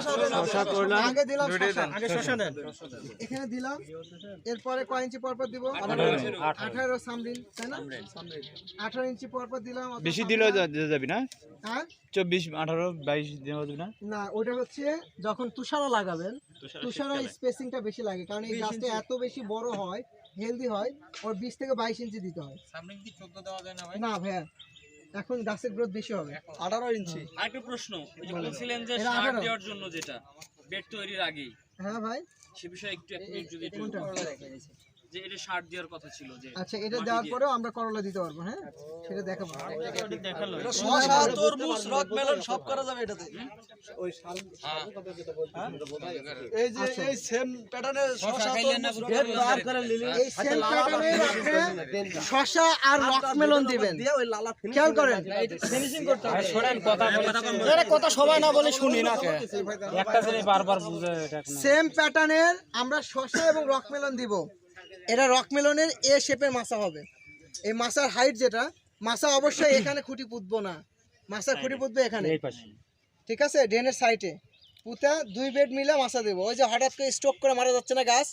শসা করলাম, আগে দিলাম শসা, আগে শসা দেন। এখানে দিলাম। এরপরে কয় ইঞ্চি পর পর দিব? 18 সামরিন, তাই না? 18 ইঞ্চি পর পর দিলাম। বেশি দিলেও যাবি না? হ্যাঁ 24, 18, 22 দেওয়া যাবে না? না, ওটা হচ্ছে যখন তুষারা লাগাবেন, তুষারা স্পেসিংটা বেশি লাগে, কারণ এই গাছটা এত বেশি বড় হয়, হেলদি হয়, ওর 20 থেকে 22 ইঞ্চি দিতে হয়। সামনে কি 14 দেওয়া যায় না ভাই? না ভাইয়া, এখন গাছের গ্রোথ বেশি হবে। 18 ইঞ্চি। আরেকটা প্রশ্ন, এই যে বলছিলেন যে এটা সার 18 দেওয়ার জন্য যেটা বেড তৈরির আগেই, হ্যাঁ ভাই, সে বিষয়ে একটু এক মিনিট যদি একটু কোনটা? যে এটা সার দেওয়ার কথা ছিল যে আচ্ছা, এটা দেওয়ার পরেও আমরা করলা দিতে পারবো, হ্যাঁ সেটা দেখাবো। দেখালো শসা, তরমুজ, রকমেলন সব করা যাবে এটাতে। ওই শাল এই যে এই সেম প্যাটার্নের শসা, তরমুজ, বার করে নিলি। এই সেম প্যাটার্নের আপনি শসা আর রকমেলন দিবেন, দিয়ে ওই লালা খেয়াল করেন। ফিনিশিং করতে হবে। শোনেন কথা এর কথা সবাই না বলে শুনি না কে একটা জিনিস বারবার বুঝে সেম প্যাটার্নের আমরা শসা এবং রকমেলন দিব। এটা রকমেলনের এ শেপের মাছা হবে। এই মাছার হাইট যেটা, মাছা অবশ্যই এখানে খুঁটি পুঁতবো না, মাছার খুঁটি পুঁতবে এখানে, এই পাশে। ঠিক আছে? ড্রেনের সাইডে পুঁতা 2 বেড মিলে মাছা দেবো। ওই যে হঠাৎ করে স্ট্রোক করে মারা যাচ্ছে না গাছ,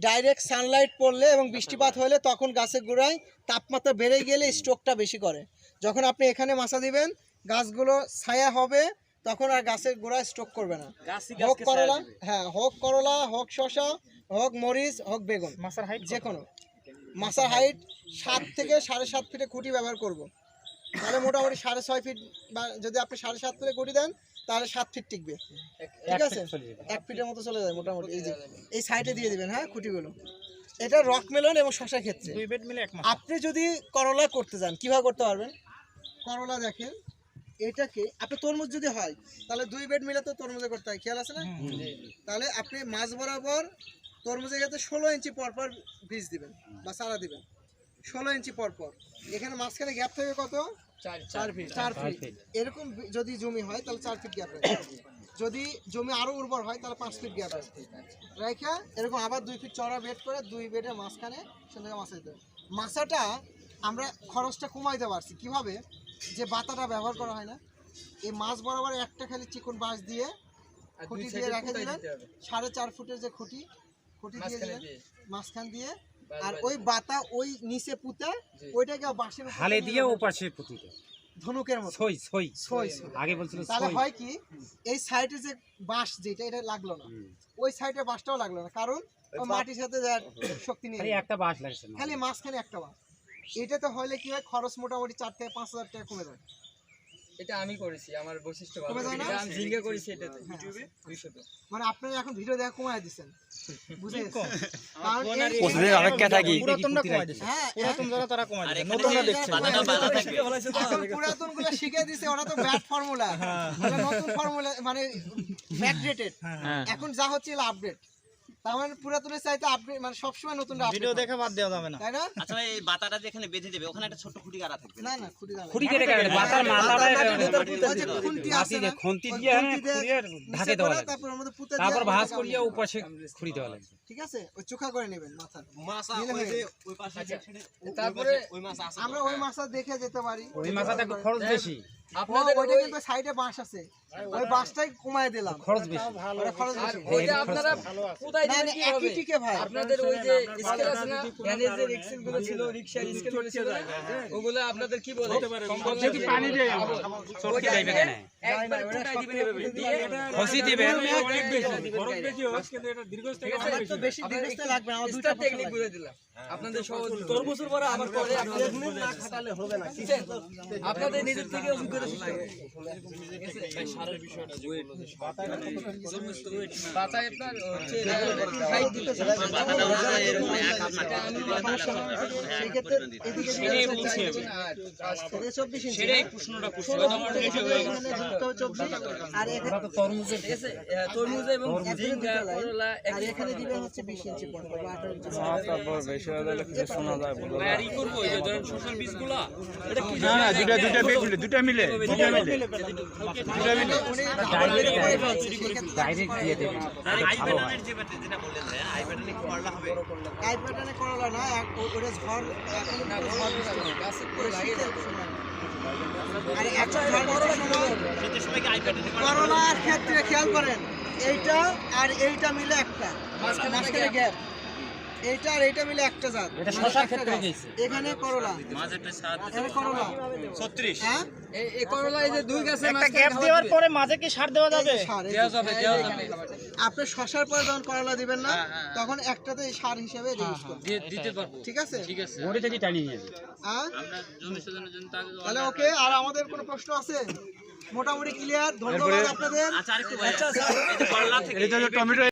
ডাইরেক্ট সানলাইট পড়লে এবং বৃষ্টিপাত হলে তখন গাছের গোড়ায় তাপমাত্রা বেড়ে গেলে স্ট্রোকটা বেশি করে। যখন আপনি এখানে মাছা দিবেন, গাছগুলো ছায়া হবে, তখন আর গাছের গোড়ায় স্ট্রোক করবে না। হোক করলা, হ্যাঁ হোক করলা, হোক শসা, হোক মরিচ, হোক বেগুন, মাছার হাইট যে কোনো মাছার হাইট 7 থেকে 7.5 ফিটে খুঁটি ব্যবহার করব। তাহলে মোটামুটি 6.5 ফিট, বা যদি আপনি 7.5 ফিটে খুঁটি দেন তাহলে 7 ফিট টিকবে, ঠিক আছে? 1 ফিটের মতো চলে যায় মোটামুটি। এই যে এই সাইডে দিয়ে দিবেন, হ্যাঁ খুঁটিগুলো। এটা রকমেলন এবং শসা ক্ষেত্রে। 2 বেড মিলে এক মাছ। আপনি যদি করলা করতে চান, কিভাবে করতে পারবেন? করলা দেখেন, এটাকে আপনি তরমুজ যদি হয় তাহলে 2 বেড মিলে তো তরমুজে করতে হয়, খেয়াল আছে না? তাহলে আপনি মাঝ বরাবর তরমুজের ক্ষেত্রে 16 ইঞ্চি পর পর বীজ দিবেন বা চারা দিবেন, 16 ইঞ্চি পর পর। এখানে মাঝখানে গ্যাপ থাকবে কত? 4 ফিট। এরকম যদি জমি হয় তাহলে 4 ফিট গ্যাপ রাখবে। যদি জমি আরো উর্বর হয় তাহলে 5 ফিট গ্যাপ রাখবে। রেখে এরকম আবার 2 ফিট চড়া বেড করে 2 বেডের মাঝখানে সেটাকে মাছা দিতে হবে। মাছাটা আমরা খরচটা কমাইতে পারছি কিভাবে? যে বাতাটা ব্যবহার করা হয় না, এই মাছ বরাবর একটা খালি চিকন বাঁশ দিয়ে খুঁটি দিয়ে রেখে দিলেন, 4.5 ফুটের যে খুঁটি দিয়ে দিলেন মাঝখান দিয়ে, আর ওই বাতা ওই নিচে পুঁতে ওইটাকে বাঁশের হালে দিয়ে ও পাশে পুঁতিতে ধনুকের মতো ছই। আগে বলছিল তাহলে হয় কি, এই সাইডে যে বাঁশ যেটা, এটা লাগলো না, ওই সাইডে বাঁশটাও লাগলো না, কারণ ওই মাটির সাথে শক্তি নিয়ে একটা বাঁশ লাগছে না, খালি মাঝখানে একটা বাঁশ। এটাতে হলে কি হয়, খরচ মোটামুটি 4 থেকে 5,000 টাকা কমে যায়। এটা আমি করেছি, আমার বৈশিষ্ট্য ভালো। কমে যায় না? এটা আমি ঝিঙ্গা করেছি এটাতে ইউটিউবে 200 তে। মানে আপনারা এখন ভিডিও দেখা কমায় দিচ্ছেন, বুঝে গেছেন? কারণ প্রতিদিন অপেক্ষা থাকি। পুরাতনটা কমাই দিছে। হ্যাঁ, পুরাতন যারা তারা কমাই দিছে, নতুনরা দেখছে। এখন পুরাতনগুলো শিখে দিছে, ওরা তো ব্যাড ফর্মুলা, নতুন ফর্মুলা মানে ব্যাকডেটেড। এখন যা হচ্ছে আপডেট, তার মানে পুরাতনের চাইতে আপডেট, মানে সবসময় নতুন ভিডিও দেখে বাদ দেওয়া যাবে না, তাই না? আচ্ছা ভাই, এই বাতাটা যে এখানে বেঁধে দেবে, ওখানে একটা ছোট খুঁটি গাড়া থাকবে। না না, খুঁটি দাও, খুঁটি কেটে কাটে বাতার মাথাটা ওই যে খুন্তি আছে না, খুন্তি ওই দিয়ে খুন্তি দিয়ে ঢাকে নিচে দেওয়া করে লাগে, তারপর আমাদের পুঁতে তারপর দিয়ে ভাঁজ করিয়ে ও পাশে খুঁড়ি দেওয়া লাগে। ঠিক আছে, ওই চোখা করে নেবেন মাথা। মাছা নিলে ওই যে হয়ে ওই পাশে তারপরে ওই মাছ আছে। আমরা ওই মাছটা দেখে যেতে পারি। ওই মাথাটা একটু খরচ বেশি, আপনাদের ওইটা কিন্তু সাইডে বাঁশ আছে, ওই বাঁশটাই কমায় দিলাম, খরচ বেশি। ওটা খরচ বেশি। ওইটা আপনারা কোথায় না দিবেন না, কি একই হবে? টিকে ভাই। আপনাদের ওই যে স্কেল আছে না, ভ্যানের যে এক্সেল গুলো ছিল, রিকশার স্কেল গুলো ছিল, ওগুলো আপনাদের কি বলে? যদি পানি দেয় চটকে যাইবে কেন? একবার ফুটাই দিবেন এভাবে দিয়ে, খসি দিবেন। আমার তো বেশি দীর্ঘস্থায়ী লাগবে না, আমার দুইটা দুটা টেকনিক বলে দিলাম আপনাদের। সহজ তরমুজের পরে আবার পরে আপনাদের না খাটালে হবে না, ঠিক আছে? আপনাদের নিজের থেকে অভিজ্ঞতা শিখতে হবে। সারের বিষয়টা যে বললো যে বাতায় আপনার হচ্ছে হাইট দিতে বাতাটা হচ্ছে এরকম এক হাত মাটি। সেক্ষেত্রে এদিকে সেটাই বলছি আমি। এটা 24 ইঞ্চি, সেটাই প্রশ্নটা করছি। এখানে ঢুকতে হবে 24, আর এখানে তরমুজের ঠিক আছে? তরমুজ এবং ঝিঙ্গা, করলা আর এখানে দিবেন হচ্ছে 20 ইঞ্চি পর পর, 18 ইঞ্চি। ভাই আর ই করবো, এই যে ধরেন শসার বীজগুলা, এটা কি না না, দুটা মিলে ডাইরেক্ট দিয়ে দেবেন। আর আই প্যাটার্নের যে যেটা বললেন ভাই, আই প্যাটার্নে কি করলা হবে? আই প্যাটার্নে করলা না, ওটা ঝড়, এখন ঝড় বৃষ্টি গাছে করে লাগিয়ে দেবে। আর একটা ঝড় বৃষ্টির সময় শীতের সময় কি আই প্যাটার্নে করলার ক্ষেত্রে খেয়াল করেন, এইটা আর এইটা মিলে একটা, মাঝখানে গ্যাপ। এইটা আর এইটা মিলে একটা জাত। এটা শশার ক্ষেত্রে গেছে। এখানে করলা, মাঝেরটা সাত এখানে করলা, 36 হ্যাঁ এই করলা এই যে দুই গাছে একটা গ্যাপ দেওয়ার পরে মাঝে কি সার দেওয়া যাবে? সার। দেওয়া যাবে দেওয়া যাবে আপনি শশার পরে যখন করলা দিবেন না, তখন একটাতে সার হিসেবে ইউজ করবেন। দিতে পারবো ঠিক আছে? ঠিক আছে ওটা থেকে টানিয়ে নিয়ে যাবে। হ্যাঁ আমরা জমি সাজানোর জন্য তো আগে তাহলে ওকে। আর আমাদের কোনো প্রশ্ন আছে? মোটামুটি ক্লিয়ার। ধন্যবাদ আপনাদের। আচ্ছা আরেকটু ভাই এই যে করলা থেকে এটা হলো টমেটো।